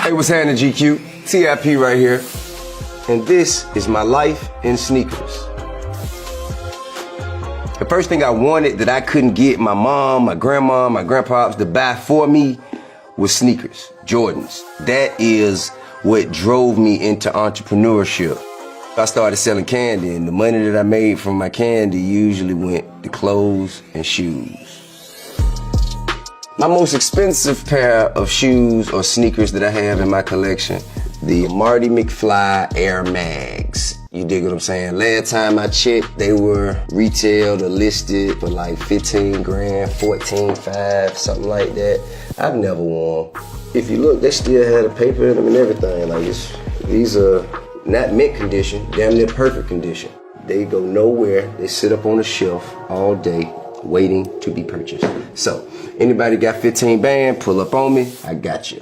Hey, what's happening, GQ? TIP right here. And this is my life in sneakers. The first thing I wanted that I couldn't get my mom, my grandma, my grandpops to buy for me was sneakers, Jordans. That is what drove me into entrepreneurship. I started selling candy, and the money that I made from my candy usually went to clothes and shoes. My most expensive pair of shoes or sneakers that I have in my collection, the Marty McFly Air Mags. You dig what I'm saying? Last time I checked, they were retailed or listed for like 15 grand, 14.5, something like that. I've never worn. If you look, they still had the paper in them and everything. Like these are not mint condition, damn near perfect condition. They go nowhere. They sit up on the shelf all day waiting to be purchased. So, anybody got 15 band, pull up on me, I got you.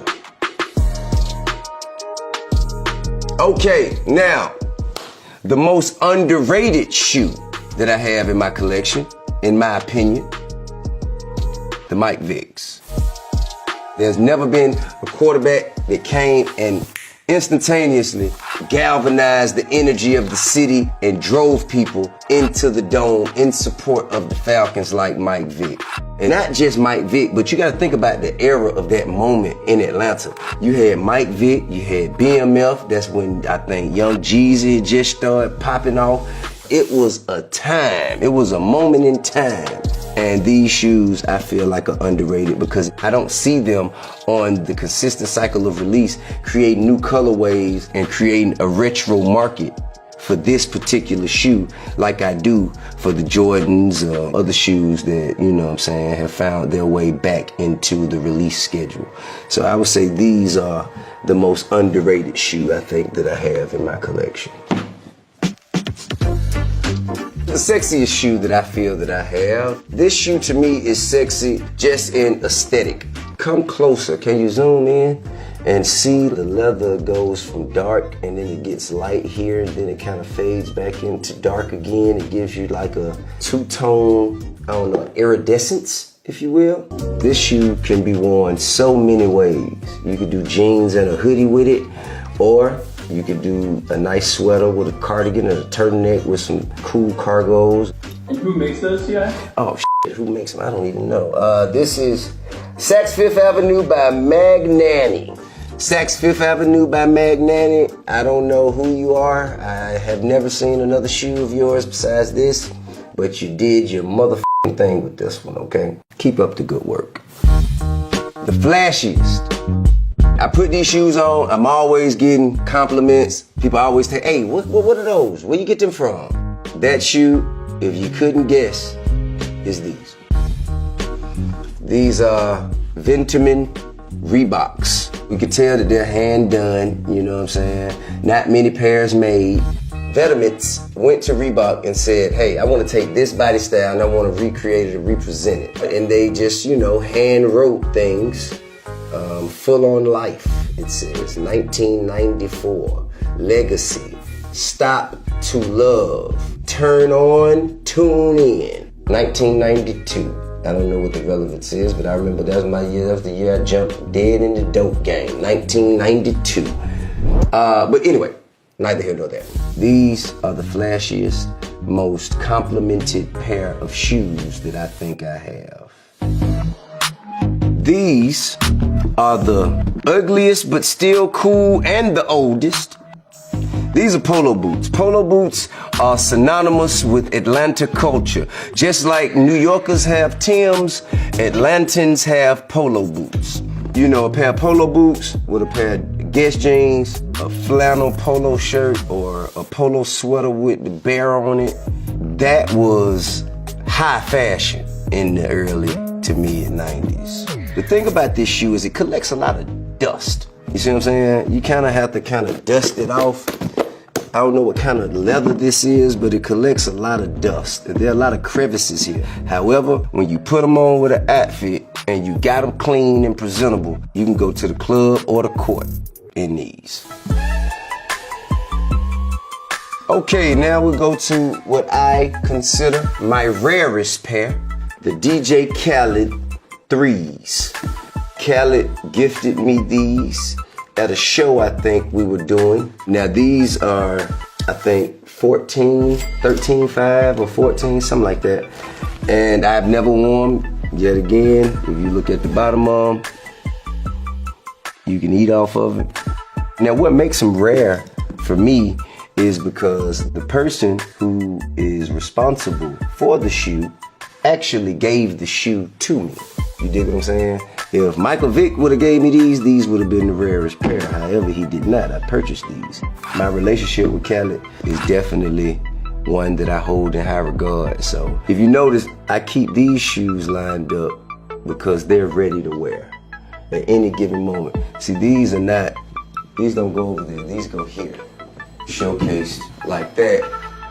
Okay, now, the most underrated shoe that I have in my collection, in my opinion, the Mike Vicks. There's never been a quarterback that came and instantaneously galvanized the energy of the city and drove people into the dome in support of the Falcons like Mike Vick. And not just Mike Vick, but you gotta think about the era of that moment in Atlanta. You had Mike Vick, you had BMF, that's when I think Young Jeezy just started popping off. It was a time, it was a moment in time. And these shoes, I feel like, are underrated because I don't see them on the consistent cycle of release, creating new colorways and creating a retro market for this particular shoe like I do for the Jordans or other shoes that, you know what I'm saying, have found their way back into the release schedule. So I would say these are the most underrated shoe I think that I have in my collection. The sexiest shoe that I feel that I have, this shoe to me is sexy just in aesthetic. Come closer, can you zoom in and see the leather goes from dark and then it gets light here and then it kind of fades back into dark again. It gives you like a two-tone, I don't know, iridescence, if you will. This shoe can be worn so many ways. You could do jeans and a hoodie with it, or you could do a nice sweater with a cardigan and a turtleneck with some cool cargos. And who makes those, T.I.? Oh, shit, who makes them? I don't even know. This is Saks Fifth Avenue by Magnani. Saks Fifth Avenue by Magnani. I don't know who you are. I have never seen another shoe of yours besides this, but you did your motherfucking thing with this one, okay? Keep up the good work. The flashiest. I put these shoes on, I'm always getting compliments. People always say, hey, what are those? Where you get them from? That shoe, if you couldn't guess, is these. These are Vitamin Reeboks. You can tell that they're hand done, you know what I'm saying? Not many pairs made. Veterans went to Reebok and said, hey, I want to take this body style and I want to recreate it and represent it. And they just, you know, hand wrote things. Full on Life, it says, 1994, Legacy, Stop to Love, Turn On, Tune In, 1992. I don't know what the relevance is, but I remember that was my year. That was the year I jumped dead in the dope game, 1992. But anyway, neither here nor there. These are the flashiest, most complimented pair of shoes that I think I have. These are the ugliest but still cool and the oldest. These are polo boots. Polo boots are synonymous with Atlanta culture. Just like New Yorkers have Timbs, Atlantans have polo boots. You know, a pair of polo boots with a pair of Guess jeans, a flannel polo shirt, or a polo sweater with the bear on it. That was high fashion in the early to mid 90s. The thing about this shoe is it collects a lot of dust. You see what I'm saying? You kind of have to dust it off. I don't know what kind of leather this is, but it collects a lot of dust. There are a lot of crevices here. However, when you put them on with an outfit and you got them clean and presentable, you can go to the club or the court in these. Okay, now we'll go to what I consider my rarest pair, the DJ Khaled 3s. Khaled gifted me these at a show I think we were doing. Now these are, I think 13.5 or 14, something like that. And I've never worn them. Yet again, if you look at the bottom of them, you can eat off of it. Now what makes them rare for me is because the person who is responsible for the shoe actually gave the shoe to me. You dig what I'm saying? If Michael Vick would have gave me these would have been the rarest pair. However, he did not. I purchased these. My relationship with Khaled is definitely one that I hold in high regard. So if you notice, I keep these shoes lined up because they're ready to wear at any given moment. See, these don't go over there, these go here. Showcased like that.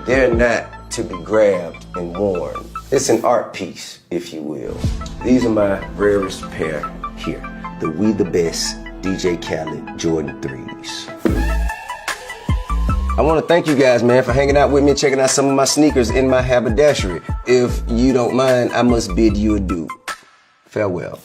They're not to be grabbed and worn. It's an art piece, if you will. These are my rarest pair here. The We The Best DJ Khaled Jordan 3s. I want to thank you guys, man, for hanging out with me and checking out some of my sneakers in my haberdashery. If you don't mind, I must bid you adieu. Farewell.